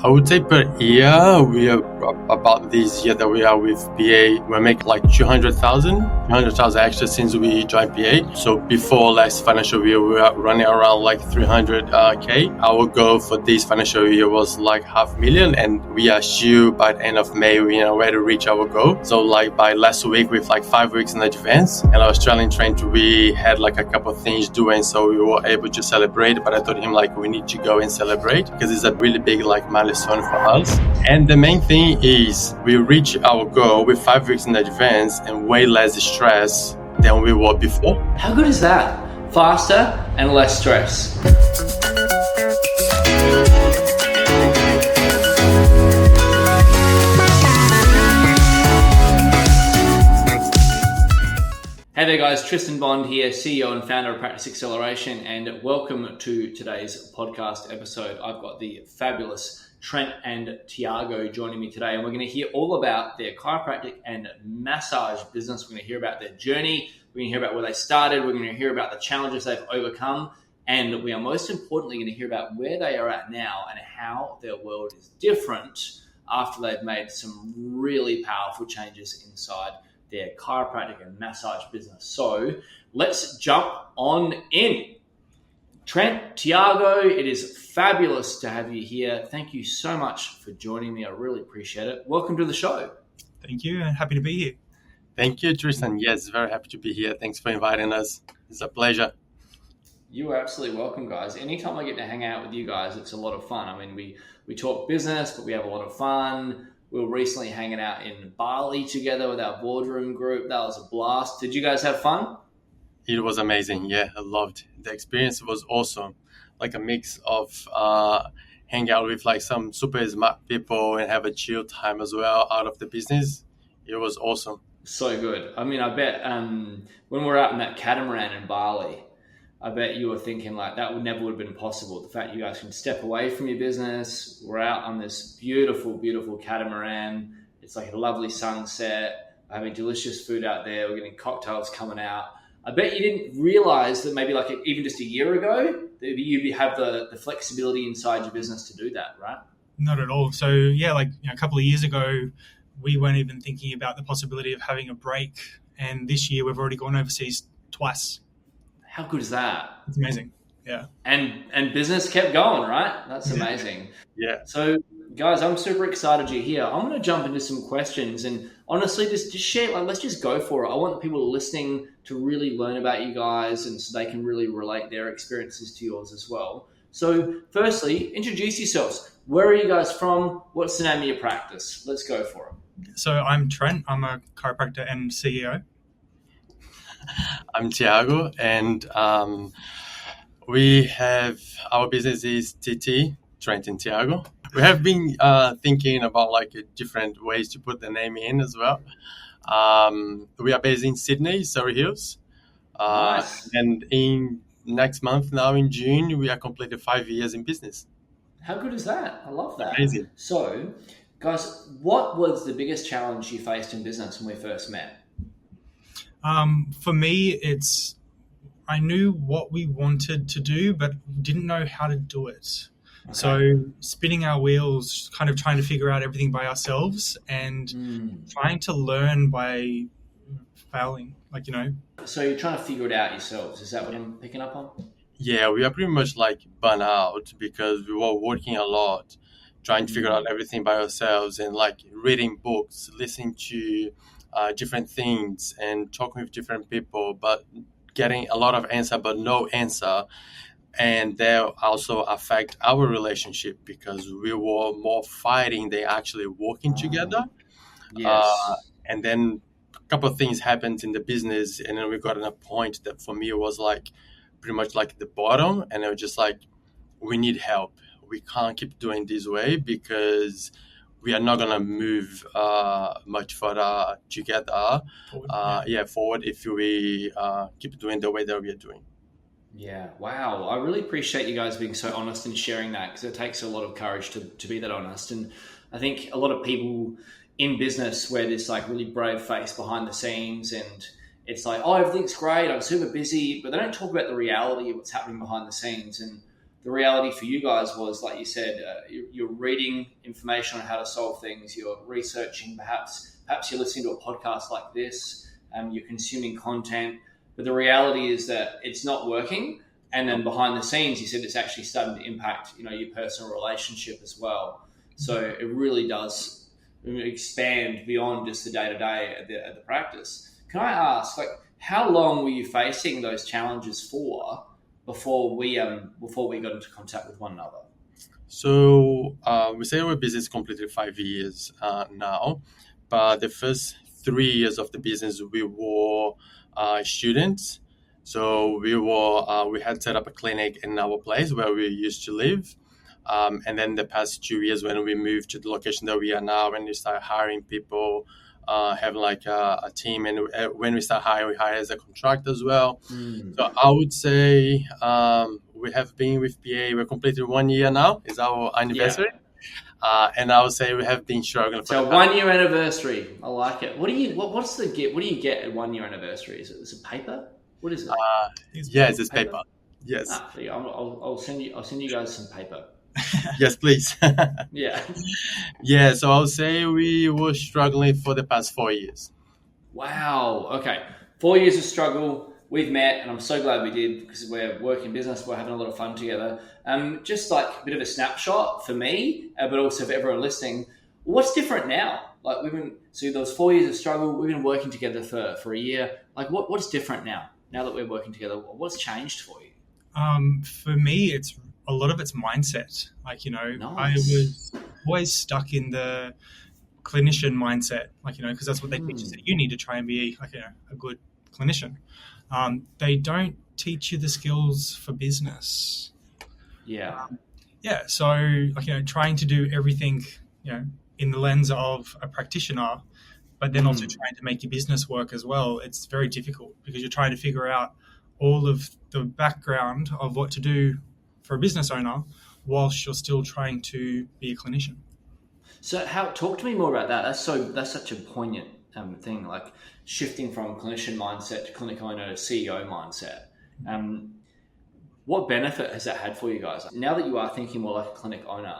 I would say per year, we are about this year that we are with PA, we make like 200,000 extra since we joined PA. So before last financial year, we were running around like 300K. Our goal for this financial year was like 500,000, and we are sure by the end of May, we are ready to reach our goal. So like by last week, with like 5 weeks in advance, and our Australian Trent, we had like a couple of things doing, so we were able to celebrate. But I told him like we need to go and celebrate because it's a really big like milestone for us. And the main thing is we reach our goal with 5 weeks in advance and way less stress than we were before. How good is that? Faster and less stress. Hey there guys, Tristan Bond here, CEO and founder of Practice Acceleration, and welcome to today's podcast episode. I've got the fabulous Trent and Thiago joining me today, and we're going to hear all about their chiropractic and massage business. We're going to hear about their journey, we're going to hear about where they started, we're going to hear about the challenges they've overcome, and we are most importantly going to hear about where they are at now and how their world is different after they've made some really powerful changes inside their chiropractic and massage business. So let's jump on in. Trent, Thiago, it is fabulous to have you here. Thank you so much for joining me. I really appreciate it. Welcome to the show. Thank you, and happy to be here. Thank you, Tristan. Yes, very happy to be here. Thanks for inviting us. It's a pleasure. You are absolutely welcome, guys. Anytime I get to hang out with you guys, it's a lot of fun. I mean, we talk business, but we have a lot of fun. We were recently hanging out in Bali together with our boardroom group. That was a blast. Did you guys have fun? It was amazing. Yeah, I loved it. The experience was awesome. Like a mix of hang out with like some super smart people and have a chill time as well out of the business. It was awesome. So good. I mean, I bet when we're out in that catamaran in Bali, I bet you were thinking like that never would have been possible. The fact you guys can step away from your business. We're out on this beautiful, beautiful catamaran. It's like a lovely sunset. We're having delicious food out there. We're getting cocktails coming out. I bet you didn't realize that maybe like even just a year ago, that you'd have the flexibility inside your business to do that, right? Not at all. So yeah, like a couple of years ago, we weren't even thinking about the possibility of having a break. And this year we've already gone overseas twice. How good is that? It's amazing. Yeah. And business kept going, right? That's amazing. Yeah. So guys, I'm super excited you're here. I'm going to jump into some questions and honestly, just share, like, let's just go for it. I want the people listening to really learn about you guys and so they can really relate their experiences to yours as well. So firstly, introduce yourselves. Where are you guys from? What's the name of your practice? Let's go for it. So I'm Trent. I'm a chiropractor and CEO. I'm Thiago, and we have our business is TT, Trent and Thiago. We have been thinking about like different ways to put the name in as well. We are based in Sydney, Surrey Hills. Nice. And in next month, now in June, we are completed 5 years in business. How good is that? I love that. Amazing. So, guys, what was the biggest challenge you faced in business when we first met? For me, I knew what we wanted to do, but didn't know how to do it. Okay. So spinning our wheels, kind of trying to figure out everything by ourselves and trying to learn by failing, So you're trying to figure it out yourselves. Is that what I'm picking up on? Yeah, we are pretty much like burnt out because we were working a lot, trying to figure out everything by ourselves and like reading books, listening to different things and talking with different people, but getting a lot of answer, but no answer. And that also affect our relationship because we were more fighting than actually working together. Yes. And then a couple of things happened in the business, and then we got in a point that for me was like pretty much like the bottom, and it was just like, we need help. We can't keep doing this way because we are not gonna move much further together. Forward if we keep doing the way that we are doing. Yeah, wow. I really appreciate you guys being so honest and sharing that because it takes a lot of courage to be that honest. And I think a lot of people in business wear this like really brave face behind the scenes and it's like, oh, everything's great, I'm super busy, but they don't talk about the reality of what's happening behind the scenes. And the reality for you guys was, like you said, you're reading information on how to solve things, you're researching, perhaps you're listening to a podcast like this, you're consuming content, but the reality is that it's not working. And then behind the scenes, you said it's actually starting to impact, your personal relationship as well. So it really does expand beyond just the day-to-day at the practice. Can I ask, how long were you facing those challenges for before we got into contact with one another? So we say our business completed 5 years now, but the first 3 years of the business we were students. So we had set up a clinic in our place where we used to live. And then the past 2 years when we moved to the location that we are now, when we start hiring people, having a team, and when we start hiring, we hire as a contract as well. So I would say we have been with PA, we're completed 1 year now, is our anniversary. And I would say we have been struggling. So 1 year anniversary, I like it. What do you get at 1 year anniversary? Is it paper? What is it? Yes, it's paper. Yes. I'll send you guys some paper. Yes, please. Yeah. Yeah, so I would say we were struggling for the past 4 years. Wow. Okay. 4 years of struggle. We've met, and I'm so glad we did because we're working business. We're having a lot of fun together. Just like a bit of a snapshot for me, but also for everyone listening. What's different now? So those 4 years of struggle, we've been working together for a year. What's different now? Now that we're working together, what's changed for you? For me, it's a lot of it's mindset. Nice. I was always stuck in the clinician mindset, because that's what they teach us at uni, to try and be a good clinician. They don't teach you the skills for business. Yeah. So trying to do everything, in the lens of a practitioner, but then also trying to make your business work as well. It's very difficult because you're trying to figure out all of the background of what to do for a business owner whilst you're still trying to be a clinician. So talk to me more about that. That's such a poignant thing, like shifting from clinician mindset to clinic owner to CEO mindset. What benefit has that had for you guys? Now that you are thinking more like a clinic owner,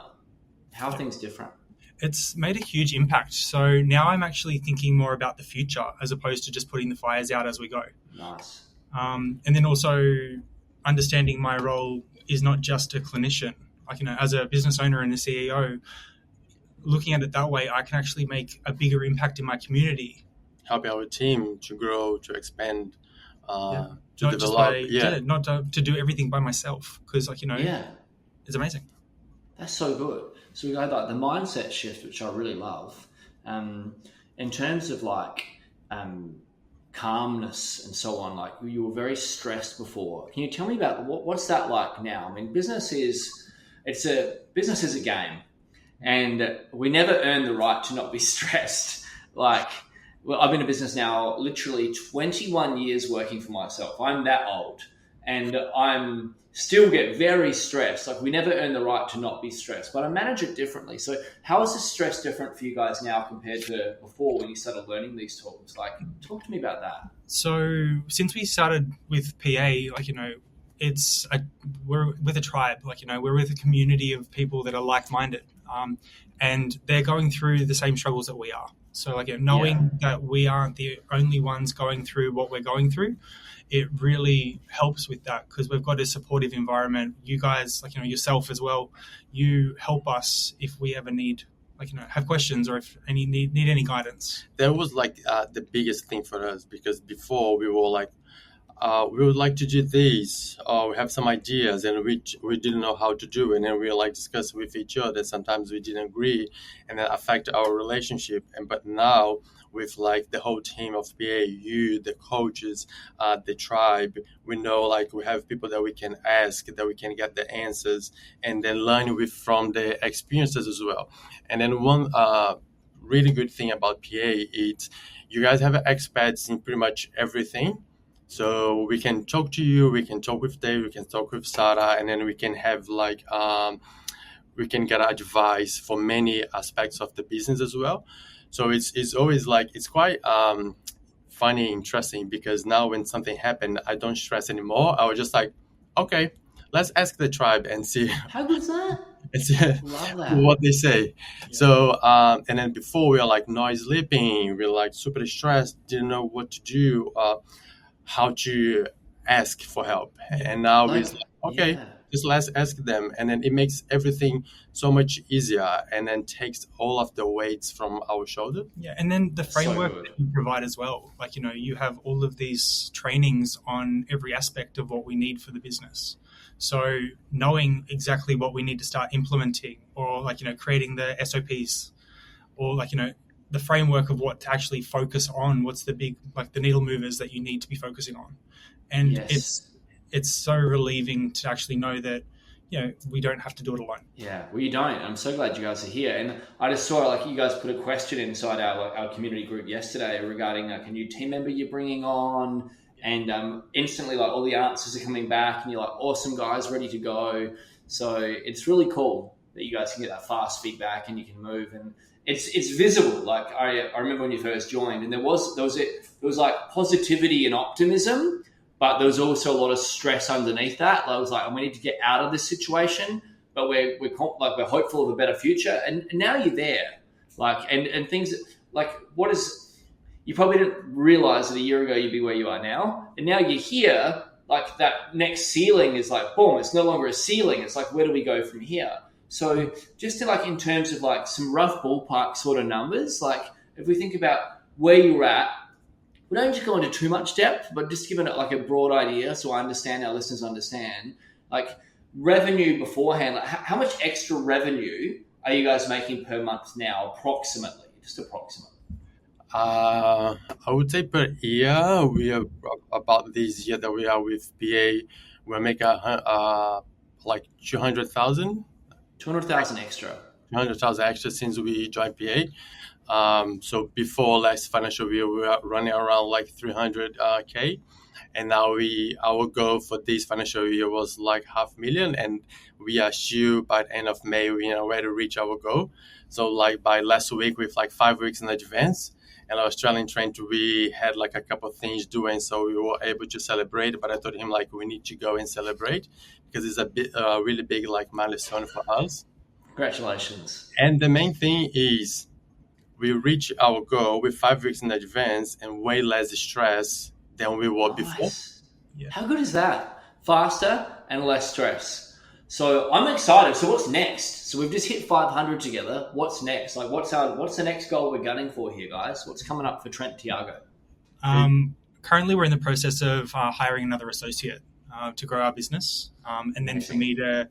how are things different? It's made a huge impact. So now I'm actually thinking more about the future as opposed to just putting the fires out as we go. Nice. And then also understanding my role is not just a clinician. As a business owner and a CEO, looking at it that way, I can actually make a bigger impact in my community. Help our team to grow, to expand, to not develop. Not to do everything by myself, because it's amazing. That's so good. So we had the mindset shift, which I really love. In terms of calmness and so on, you were very stressed before. Can you tell me about what's that like now? I mean, business is a game, and we never earn the right to not be stressed. I've been in business now literally 21 years working for myself. I'm that old, and I'm still get very stressed. We never earn the right to not be stressed, but I manage it differently. So how is the stress different for you guys now compared to before when you started learning these tools? Talk to me about that. So since we started with PA, we're with a tribe, we're with a community of people that are like-minded, and they're going through the same struggles that we are. So knowing that we aren't the only ones going through what we're going through, it really helps with that because we've got a supportive environment. You guys, yourself as well, you help us if we ever need, have questions or if need any guidance. That was the biggest thing for us because before we were we would like to do this, or we have some ideas and we didn't know how to do it, and then we were discussing with each other. Sometimes we didn't agree and that affected our relationship. But now with the whole team of PA, you, the coaches, the tribe, we know we have people that we can ask, that we can get the answers and then learn from the experiences as well. And then one really good thing about PA is you guys have experts in pretty much everything. So we can talk to you, we can talk with Dave, we can talk with Sarah, and then we can have we can get advice for many aspects of the business as well. So it's always it's quite funny, interesting, because now when something happened, I don't stress anymore. I was just okay, let's ask the tribe and see How good is that? and see Love that. what they say. Yeah. So and then before we were like noise sleeping, we were like super stressed, didn't know what to do, how to ask for help. And now Like, it's like, okay, yeah. just let's ask them. And then it makes everything so much easier and then takes all of the weights from our shoulder. Yeah, and then the framework good. that you provide as well. Like, you have all of these trainings on every aspect of what we need for the business. So knowing exactly what we need to start implementing, or like, creating the SOPs, or like, the framework of what to actually focus on, what's the big, like the needle movers that you need to be focusing on. And Yes. it's so relieving to actually know that, we don't have to do it alone. Yeah, well, you don't. I'm so glad you guys are here. And I just saw like you guys put a question inside our community group yesterday regarding like a new team member you're bringing on, and instantly like all the answers are coming back, and you're like, awesome guys, ready to go. So it's really cool that you guys can get that fast feedback and you can move, and it's visible. Like I remember when you first joined, and there was like positivity and optimism. But there was also a lot of stress underneath that. I was like, we need to get out of this situation, but we're hopeful of a better future. And now you're there, like, and things like you probably didn't realize that a year ago you'd be where you are now, and now you're here. Like that next ceiling is like boom. It's no longer a ceiling. It's like, where do we go from here? So just in terms of like some rough ballpark sort of numbers, like if we think about where you're at. We don't just go into too much depth, but just giving it like a broad idea so I understand, our listeners understand, like revenue beforehand, like how much extra revenue are you guys making per month now, approximately, just approximately? I would say per year, we are about this year that we are with BA, we're making like 200,000. 200,000 extra. 200,000 extra since we joined PA. So before last financial year, we were running around like 300K. And now our goal for this financial year was like 500,000. And we are sure by the end of May, we are ready to reach our goal. So like by last week, with like 5 weeks in advance, and Australian Trent, we had like a couple of things doing, so we were able to celebrate. But I told him like we need to go and celebrate because it's a really big like milestone for us. Congratulations. And the main thing is we reach our goal with 5 weeks in advance and way less stress than we were before. Yeah. How good is that? Faster and less stress. So I'm excited. So what's next? So we've just hit 500 together. What's next? Like what's the next goal we're gunning for here, guys? What's coming up for Trent Thiago? Currently, we're in the process of hiring another associate to grow our business, and then for me to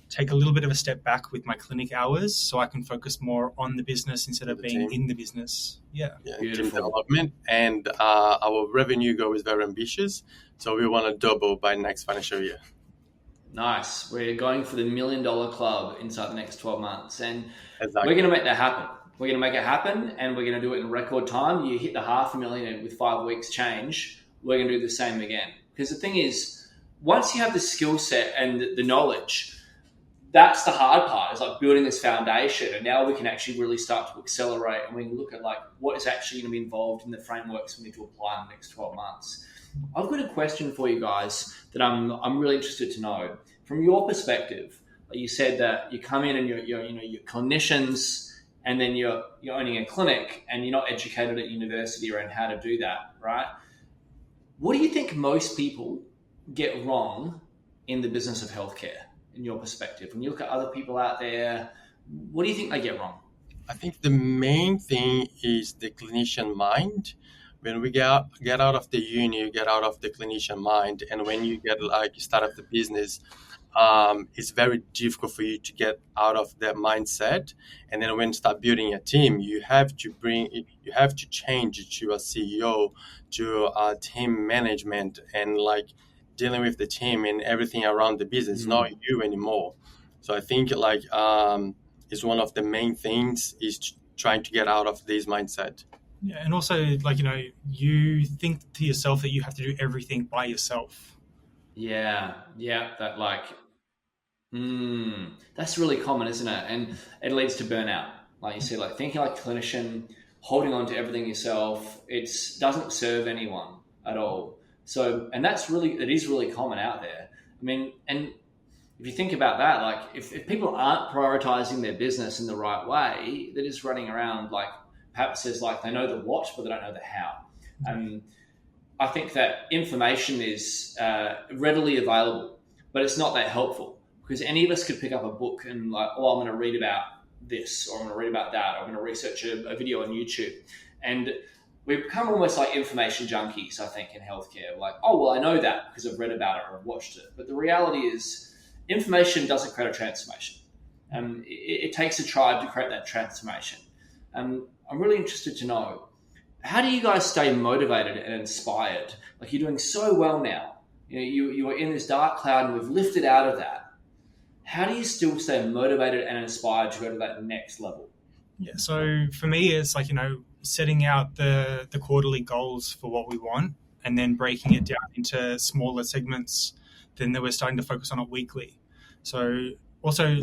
take a little bit of a step back with my clinic hours, so I can focus more on the business instead of being in the business. Yeah, team development, and our revenue goal is very ambitious, so we want to double by next financial year. Nice. We're going for the $1 million club inside the next 12 months, and Exactly. We're going to make that happen. We're going to make it happen, and we're going to do it in record time. You hit the 500,000 with 5 weeks change. We're going to do the same again. Because the thing is, once you have the skill set and the knowledge, that's the hard part. It's like building this foundation, and now we can actually really start to accelerate, and we can look at like what is actually going to be involved in the frameworks we need to apply in the next 12 months. I've got a question for you guys that I'm really interested to know from your perspective. Like you said that you come in and you're clinicians, and then you're owning a clinic, and you're not educated at university around how to do that, right? What do you think most people get wrong in the business of healthcare, in your perspective? When you look at other people out there, what do you think they get wrong? I think the main thing is the clinician mind. When we get out of the uni, you get out of the clinician mind, and when you start up the business, it's very difficult for you to get out of that mindset. And then when you start building a team, you have to change it to a CEO, to a team management, and like dealing with the team and everything around the business, not you anymore. So I think it's one of the main things is trying to get out of this mindset. Yeah, and also you think to yourself that you have to do everything by yourself. Yeah, that's really common, isn't it? And it leads to burnout. Like you said, like thinking like a clinician, holding on to everything yourself, it doesn't serve anyone at all. So, and it is really common out there. I mean, and if you think about that, like if people aren't prioritizing their business in the right way, they're just running around like perhaps there's like they know the what, but they don't know the how. I think that information is readily available, but it's not that helpful because any of us could pick up a book and like, oh, I'm going to read about this, or I'm going to read about that, or I'm going to research a video on YouTube. And we become almost like information junkies, I think, in healthcare. Like, oh, well, I know that because I've read about it or I've watched it. But the reality is information doesn't create a transformation. It takes a tribe to create that transformation. I'm really interested to know, how do you guys stay motivated and inspired? Like, you're doing so well now. You are in this dark cloud and we've lifted out of that. How do you still stay motivated and inspired to go to that next level? Yeah, so for me, it's like, setting out the quarterly goals for what we want and then breaking it down into smaller segments. Then we're starting to focus on it weekly. So also,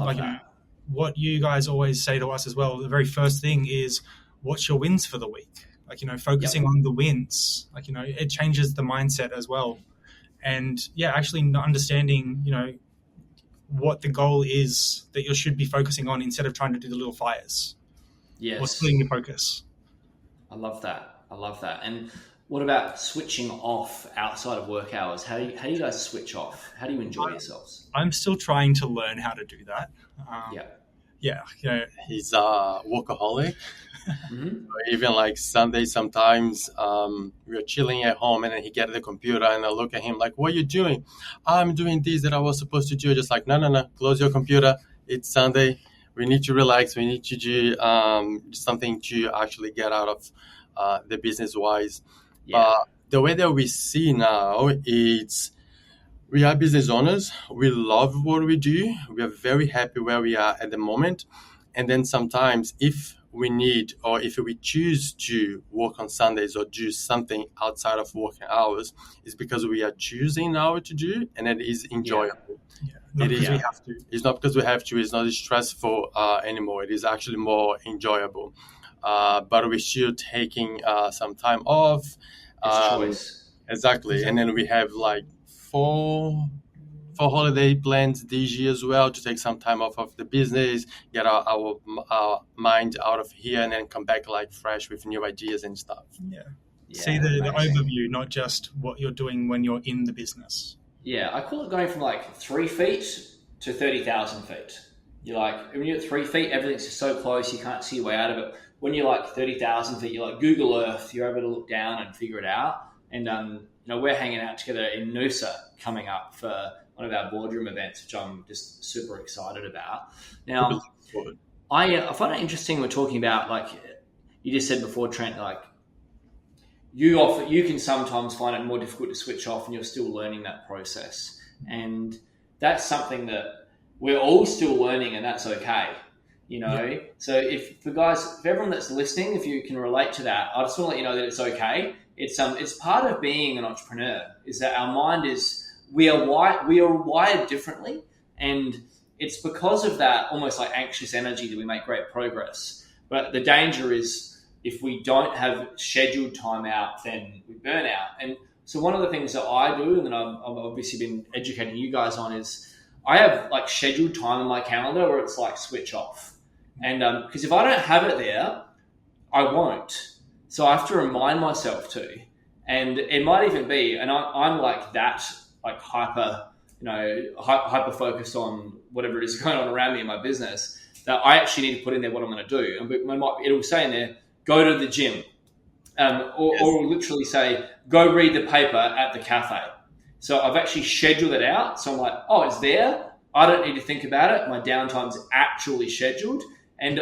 what you guys always say to us as well, the very first thing is, what's your wins for the week? Like, focusing on the wins, like, it changes the mindset as well. And actually understanding, what the goal is that you should be focusing on instead of trying to do the little fires. Yes. Or splitting your focus. I love that. And what about switching off outside of work hours? How do you guys switch off? How do you enjoy yourselves? I'm still trying to learn how to do that. He's a workaholic. Mm-hmm. Even like Sunday, sometimes we're chilling at home and then he gets the computer and I look at him like, what are you doing? I'm doing this that I was supposed to do. Just like, no, close your computer. It's Sunday. We need to relax. We need to do something to actually get out of the business wise. Yeah. But the way that we see now, it's we are business owners. We love what we do. We are very happy where we are at the moment. And then sometimes if we need or if we choose to work on Sundays or do something outside of working hours, it's because we are choosing now to do, and it is enjoyable. Not because we have to. It's not because we have to. It's not stressful anymore. It is actually more enjoyable. But we're still taking some time off. It's choice. Exactly. And then we have like four holiday plans this year as well, to take some time off of the business, get our mind out of here, and then come back like fresh with new ideas and stuff. See the overview, not just what you're doing when you're in the business. I call it going from like 3 feet to 30,000 feet. You're like, when you're at 3 feet, everything's just so close, you can't see your way out of it. When you're like 30,000 feet, you're like Google Earth, you're able to look down and figure it out. And we're hanging out together in Noosa coming up for one of our boardroom events, which I'm just super excited about. Now, I find it interesting we're talking about, like you just said before, Trent, like you can sometimes find it more difficult to switch off and you're still learning that process. And that's something that we're all still learning, and that's okay. So if everyone that's listening, if you can relate to that, I just want to let you know that it's okay. It's part of being an entrepreneur, is that our mind is, we are wired differently, and it's because of that almost like anxious energy that we make great progress. But the danger is if we don't have scheduled time out, then we burn out. And so one of the things that I do, and that I've obviously been educating you guys on, is I have like scheduled time in my calendar where it's like switch off. And because if I don't have it there, I won't. So I have to remind myself to. And it might even be, and I'm like that, like hyper focused on whatever it is going on around me in my business, that I actually need to put in there what I'm going to do. And it'll say in there, go to the gym, or it'll literally say, go read the paper at the cafe. So I've actually scheduled it out. So I'm like, oh, it's there. I don't need to think about it. My downtime's actually scheduled. And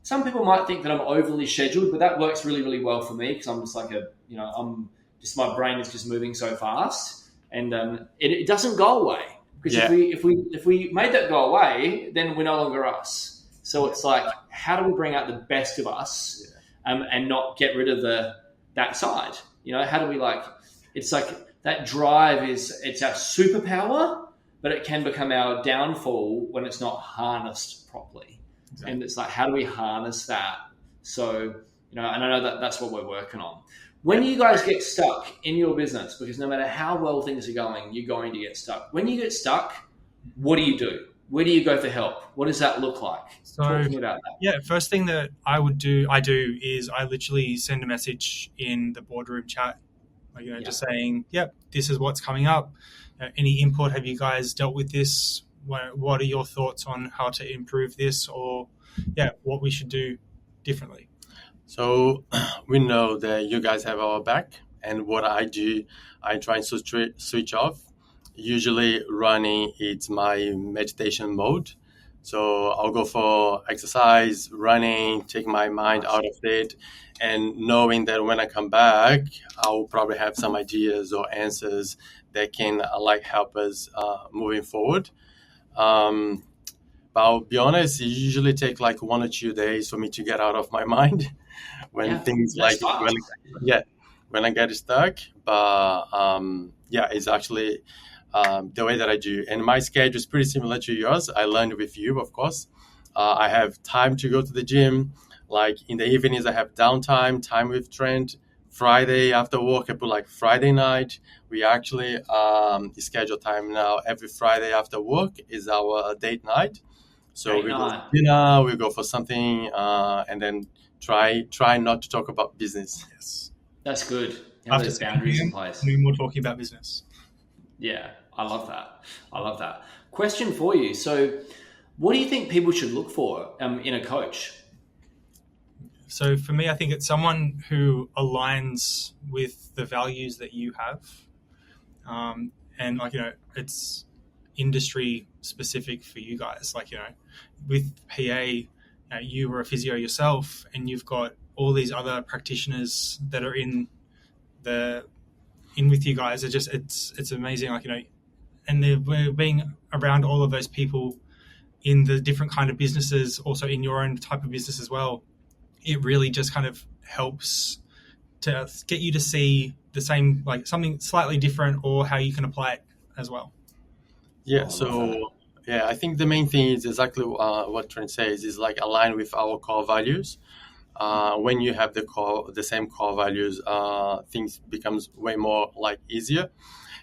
some people might think that I'm overly scheduled, but that works really, really well for me because I'm just like my brain is just moving so fast. And it doesn't go away, because if we made that go away, then we're no longer us. So it's like, how do we bring out the best of us and not get rid of that side? How do we it's like that drive it's our superpower, but it can become our downfall when it's not harnessed properly. Exactly. And it's like, how do we harness that? So, and I know that's what we're working on. When you guys get stuck in your business, because no matter how well things are going, you're going to get stuck. When you get stuck, what do? Where do you go for help? What does that look like? So, Talk to me about that. yeah, first thing that I do is I literally send a message in the boardroom chat, like, just saying, yep, this is what's coming up. Any input? Have you guys dealt with this? What are your thoughts on how to improve this, or what we should do differently? So we know that you guys have our back, and what I do, I try to switch off. Usually running, it's my meditation mode. So I'll go for exercise, running, take my mind out of it, and knowing that when I come back, I'll probably have some ideas or answers that can help us moving forward. But I'll be honest, it usually takes 1 or 2 days for me to get out of my mind when things when I get stuck. But it's actually the way that I do. And my schedule is pretty similar to yours. I learned with you, of course. I have time to go to the gym. In the evenings, I have downtime, time with Trent. Friday after work, I put Friday night. We actually schedule time now. Every Friday after work is our date night. So we go for dinner, we go for something, and then try not to talk about business. Yes, that's good. Have those boundaries in place. No more talking about business. Yeah, I love that. Question for you. So, what do you think people should look for in a coach? So for me, I think it's someone who aligns with the values that you have, and it's industry specific for you guys. With PA, you were a physio yourself, and you've got all these other practitioners that are in with you guys. It's amazing. And we're being around all of those people in the different kind of businesses, also in your own type of business as well. It really just kind of helps to get you to see the same, something slightly different, or how you can apply it as well. Yeah. I think the main thing is exactly what Trent says, is align with our core values. When you have the same core values, things becomes way more easier.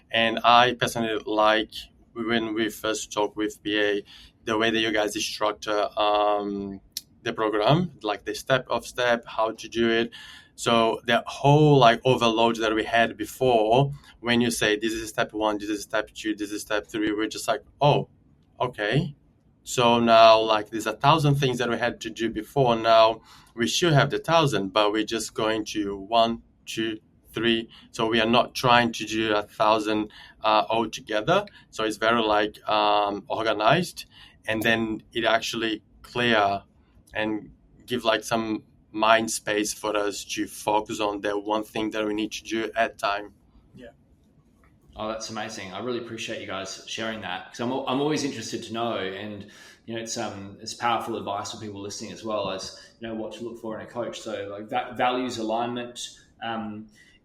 And I personally when we first talk with BA, the way that you guys structure the program, the step, how to do it. So the whole overload that we had before, when you say this is step 1, this is step 2, this is step 3, we're just oh, okay. So now there's 1,000 things that we had to do before. Now we should have the 1,000, but we're just going to 1, 2, 3. So we are not trying to do 1,000 all together. So it's very organized, and then it actually clear and give some mind space for us to focus on the one thing that we need to do at a time. Yeah. Oh, that's amazing. I really appreciate you guys sharing that, because I'm always interested to know, and it's powerful advice for people listening as well, as what to look for in a coach. So that values alignment,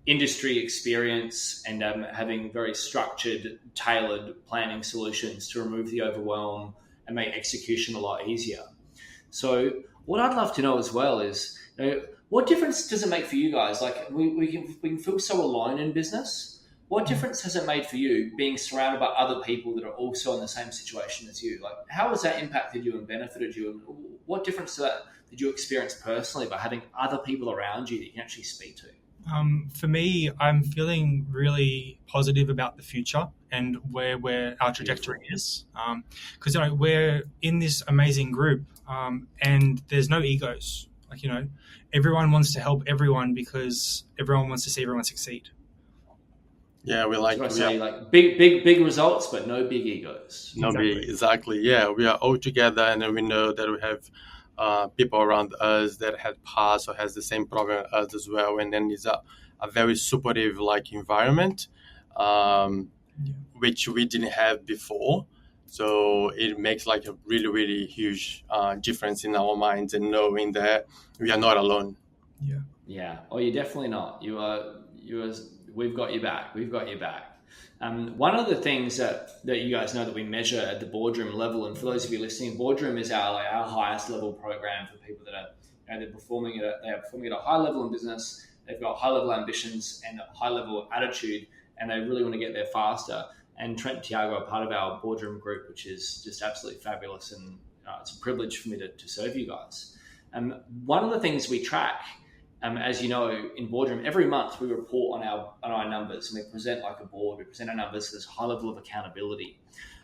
industry experience, and having very structured, tailored planning solutions to remove the overwhelm and make execution a lot easier. So what I'd love to know as well is, what difference does it make for you guys? We can feel so alone in business. What difference has it made for you being surrounded by other people that are also in the same situation as you? How has that impacted you and benefited you? And what difference did you experience personally by having other people around you that you can actually speak to? For me, I'm feeling really positive about the future and where our trajectory is. Because we're in this amazing group, and there's no egos. Everyone wants to help everyone because everyone wants to see everyone succeed. Yeah, we big results, but no big egos. Exactly. Yeah, we are all together, and then we know that we have people around us that had passed or has the same problem as us as well, and then it's a very supportive environment, which we didn't have before. So it makes a really, really huge difference in our minds, and knowing that we are not alone. Yeah. Oh, you're definitely not. You are. We've got your back. One of the things that you guys know that we measure at the boardroom level, and for those of you listening, boardroom is our highest level program for people that are they're performing at a high level in business. They've got high level ambitions and a high level attitude, and they really want to get there faster. And Trent and Thiago are part of our boardroom group, which is just absolutely fabulous, and it's a privilege for me to serve you guys. One of the things we track, as you know, in boardroom, every month we report on our numbers, and we present like a board. We present our numbers. There's a high level of accountability.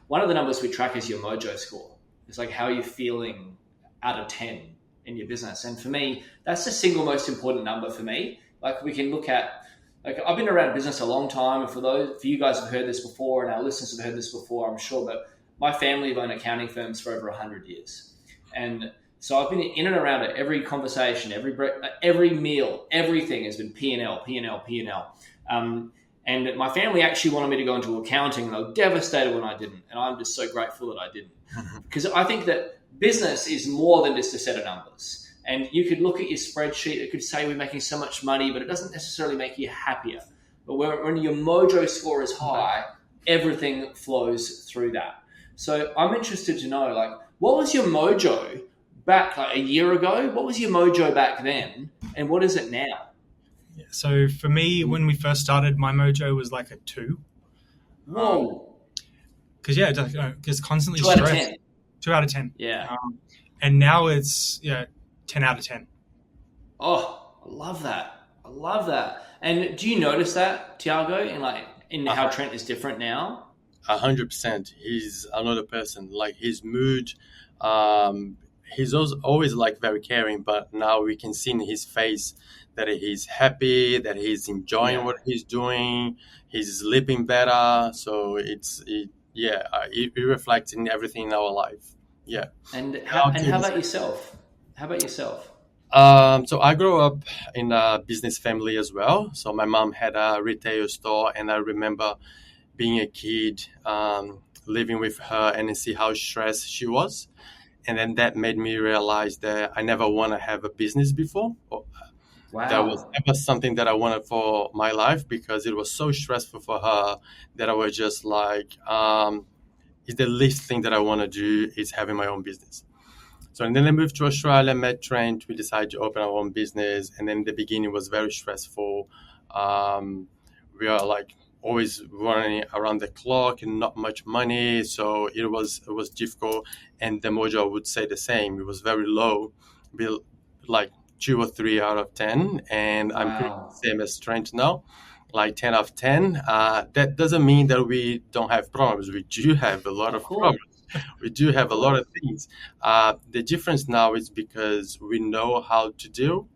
One of the numbers we track is your mojo score. It's like how you're feeling out of 10 in your business. And for me, that's the single most important number for me. Like we can look at, like I've been around business a long time, and for you guys have heard this before, and our listeners have heard this before, I'm sure, but my family have owned accounting firms for over 100 years. And so I've been in and around it. Every conversation, every meal, everything has been P&L, P&L, P&L. And my family actually wanted me to go into accounting, and they were devastated when I didn't. And I'm just so grateful that I didn't. Because I think that business is more than just a set of numbers. And you could look at your spreadsheet. It could say we're making so much money, but it doesn't necessarily make you happier. But when your mojo score is high, everything flows through that. So I'm interested to know, like, what was your mojo back like a year ago? What was your mojo back then? And what is it now? Yeah, so for me, when we first started, my mojo was like a 2. Whoa. Because, just constantly 2 out of stressed. 10. 2 out of 10. Yeah. And now it's 10 out of 10. Oh, I love that. And do you notice that, Thiago, in how Trent is different now? 100%. He's another person. Like his mood, he's always like very caring, but now we can see in his face that he's happy, that he's enjoying what he's doing. He's sleeping better. So it reflects in everything in our life. Yeah. And how about yourself? So I grew up in a business family as well. So my mom had a retail store, and I remember being a kid, living with her and see how stressed she was. And then that made me realize that I never want to have a business before. Wow. That was never something that I wanted for my life, because it was so stressful for her that I was just like, it's the least thing that I want to do is having my own business. So and then I moved to Australia, met Trent. We decided to open our own business. And then the beginning was very stressful. We are like always running around the clock and not much money. So it was difficult. And the mojo would say the same. It was very low, like 2 or 3 out of 10. And I'm pretty the same as Trent now, like 10 out of 10. That doesn't mean that we don't have problems. We do have a lot of problems. We do have a lot of things. The difference now is because we know how to deal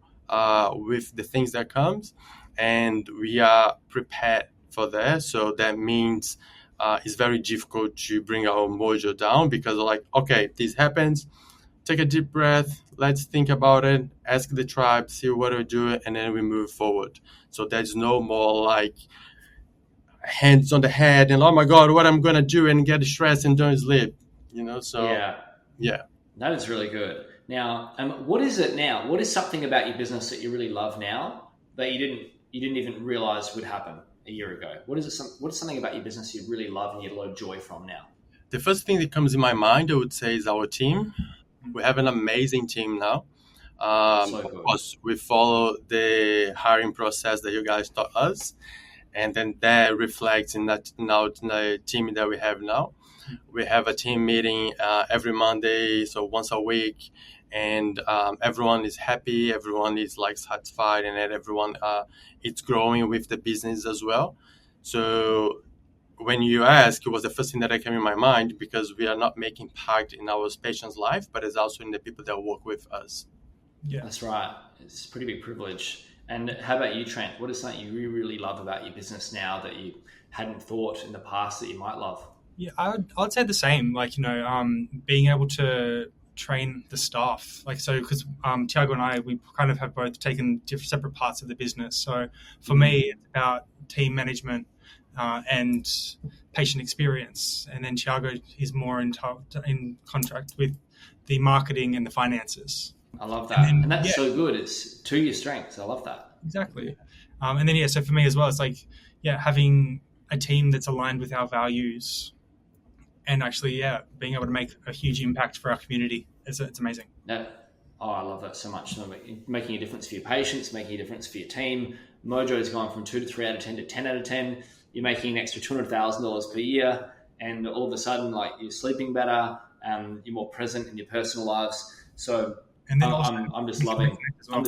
with the things that comes, and we are prepared for that. So that means it's very difficult to bring our mojo down, because like, okay, this happens, take a deep breath, let's think about it, ask the tribe, see what we do, and then we move forward. So there's no more like hands on the head and, oh my God, what I'm going to do, and get stressed and don't sleep. So yeah, that is really good. Now, what is it now? What is something about your business that you really love now that you didn't even realize would happen a year ago? What is something about your business you really love and you get a lot of joy from now? The first thing that comes in my mind, I would say, is our team. We have an amazing team now. Of course, we follow the hiring process that you guys taught us, and then that reflects in the team that we have now. We have a team meeting every Monday, so once a week, and everyone is happy, everyone is like satisfied, and then everyone is growing with the business as well. So when you ask, it was the first thing that came in my mind, because we are not making impact in our patient's life, but it's also in the people that work with us. Yeah, that's right. It's a pretty big privilege. And how about you, Trent? What is something you really, really love about your business now that you hadn't thought in the past that you might love? Yeah, I'd say the same. Like, being able to train the staff. Like, so because Thiago and I, we kind of have both taken different separate parts of the business. So for me, it's about team management and patient experience. And then Thiago is more in contract with the marketing and the finances. I love that. And that's so good. It's to your strengths. I love that. Exactly. And then, so for me as well, it's like, having a team that's aligned with our values, and actually, being able to make a huge impact for our community. It's amazing. No. Oh, I love that so much. Making a difference for your patients, making a difference for your team. Mojo's gone from 2 to 3 out of 10 to 10 out of 10. You're making an extra $200,000 per year, and all of a sudden, like, you're sleeping better, you're more present in your personal lives. So And then I'm just loving. Well.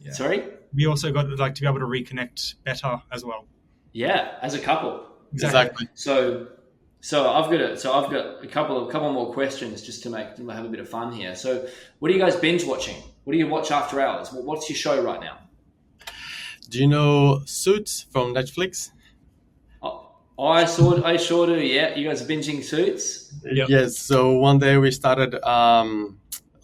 Yeah. Sorry. We also got to be able to reconnect better as well. Yeah, as a couple. Exactly. So I've got a couple more questions just to have a bit of fun here. So, what are you guys binge watching? What do you watch after hours? What's your show right now? Do you know Suits from Netflix? I sure do. Yeah, you guys are binging Suits. Yep. Yes. So one day we started.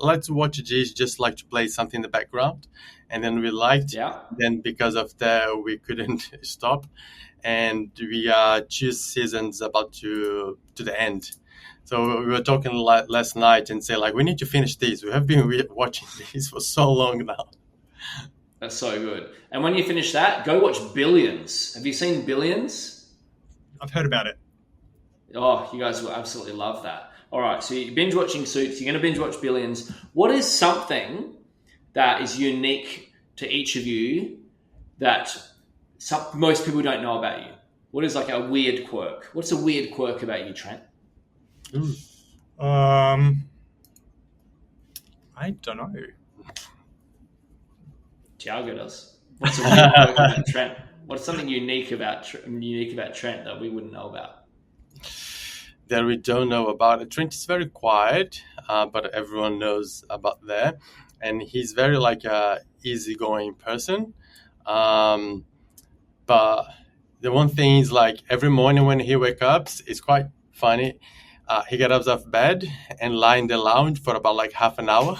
Let's watch this, just like to play something in the background, and then we liked. Yeah. Then because of that, we couldn't stop, and we are 2 seasons about to the end. So we were talking last night and say, like, we need to finish this. We have been watching this for so long now. That's so good. And when you finish that, go watch Billions. Have you seen Billions? I've heard about it. Oh, you guys will absolutely love that. All right, so you're binge watching Suits. You're going to binge watch Billions. What is something that is unique to each of you that most people don't know about you? What is like a weird quirk? What's a weird quirk about you, Trent? I don't know. Thiago does. What's a weird quirk about Trent? What's something unique about Trent that we wouldn't know about? That we don't know about it. Trent is very quiet, but everyone knows about that. And he's very like a easygoing person. But the one thing is, like, every morning when he wakes up, it's quite funny. He gets out of bed and lie in the lounge for about like half an hour.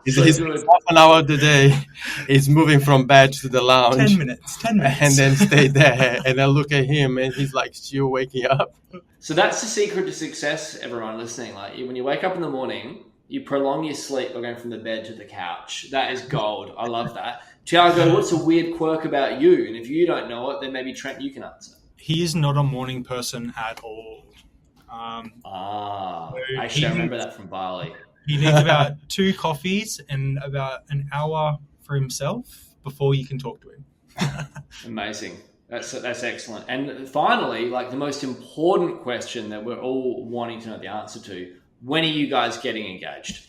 He's half an hour of the day. He's moving from bed to the lounge. 10 minutes. And then stay there. And I look at him and he's like still waking up. So that's the secret to success, everyone listening. Like, when you wake up in the morning, you prolong your sleep by going from the bed to the couch. That is gold. I love that. Thiago, what's a weird quirk about you? And if you don't know it, then maybe Trent, you can answer. He is not a morning person at all. Actually, I remember that from Bali. He needs about 2 coffees and about an hour for himself before you can talk to him. Amazing. That's excellent. And finally, like, the most important question that we're all wanting to know the answer to: when are you guys getting engaged?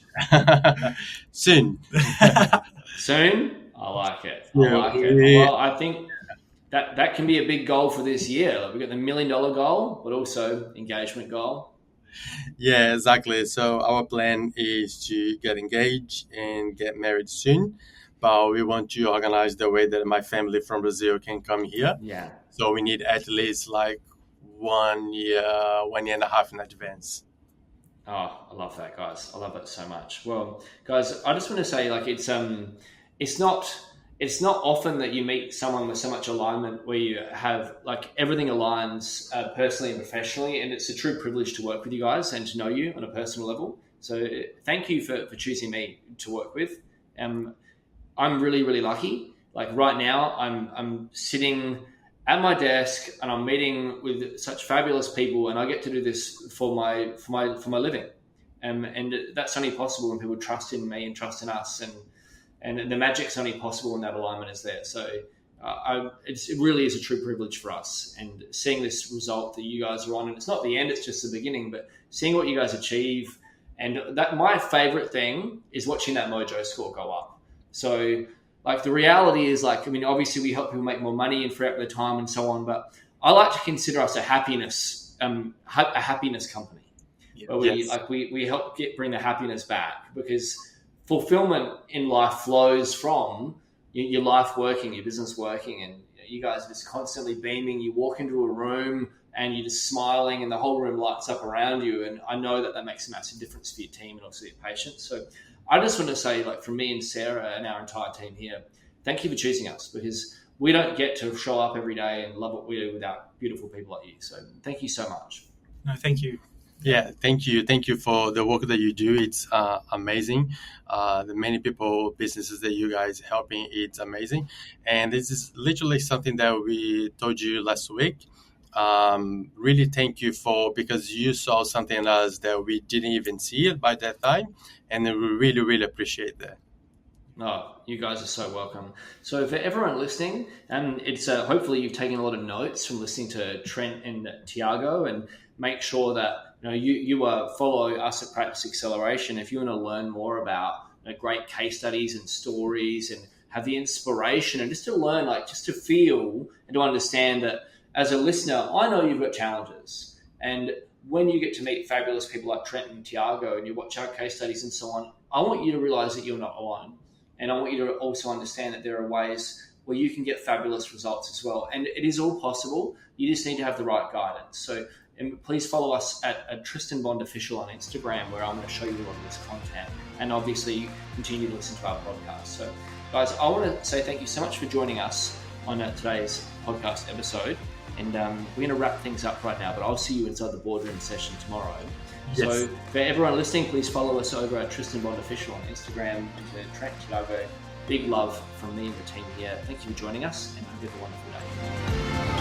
Soon. Soon? I like it. Yeah. Well, I think that can be a big goal for this year. Like, we've got the $1 million goal, but also engagement goal. Yeah, exactly. So our plan is to get engaged and get married soon, but we want to organize the way that my family from Brazil can come here. Yeah. So we need at least like 1 year and a half in advance. Oh, I love that, guys. I love that so much. Well, guys, I just want to say, like, it's not often that you meet someone with so much alignment, where you have, like, everything aligns personally and professionally, and it's a true privilege to work with you guys and to know you on a personal level. So thank you for choosing me to work with. I'm really, really lucky. Like, right now, I'm sitting at my desk and I'm meeting with such fabulous people, and I get to do this for my living. And that's only possible when people trust in me and trust in us, and the magic's only possible when that alignment is there. So it really is a true privilege for us. And seeing this result that you guys are on, and it's not the end, it's just the beginning, but seeing what you guys achieve. And that, my favorite thing is watching that Mojo score go up. So, like, the reality is, like, I mean, obviously we help people make more money and free up their time and so on, but I like to consider us a happiness company. Where we help bring the happiness back, because fulfillment in life flows from your life working, your business working, and you guys are just constantly beaming. You walk into a room and you're just smiling and the whole room lights up around you. And I know that makes a massive difference for your team and also your patients. So I just want to say, like, from me and Sarah and our entire team here, thank you for choosing us, because we don't get to show up every day and love what we do without beautiful people like you. So thank you so much. No, thank you. Yeah, thank you. Thank you for the work that you do. It's amazing. The many people, businesses that you guys helping, it's amazing. And this is literally something that we told you last week. Really thank you for, because you saw something in us that we didn't even see it by that time. And we really, really appreciate that. No, you guys are so welcome. So for everyone listening, it's hopefully you've taken a lot of notes from listening to Trent and Thiago, and make sure that you follow us at Practice Acceleration if you want to learn more about great case studies and stories, and have the inspiration and just to learn, just to feel and to understand that as a listener, I know you've got challenges, and when you get to meet fabulous people like Trent and Thiago and you watch our case studies and so on, I want you to realize that you're not alone. And I want you to also understand that there are ways where you can get fabulous results as well. And it is all possible. You just need to have the right guidance. So please follow us at Tristan Bond Official on Instagram, where I'm going to show you a lot of this content. And obviously, continue to listen to our podcast. So, guys, I want to say thank you so much for joining us on today's podcast episode. And we're going to wrap things up right now, but I'll see you inside the boardroom session tomorrow. Yes. So for everyone listening, please follow us over at Tristan Bond Official on Instagram, and to Trent Thiago. Big love from me and the team here. Thank you for joining us, and hope you have a wonderful day.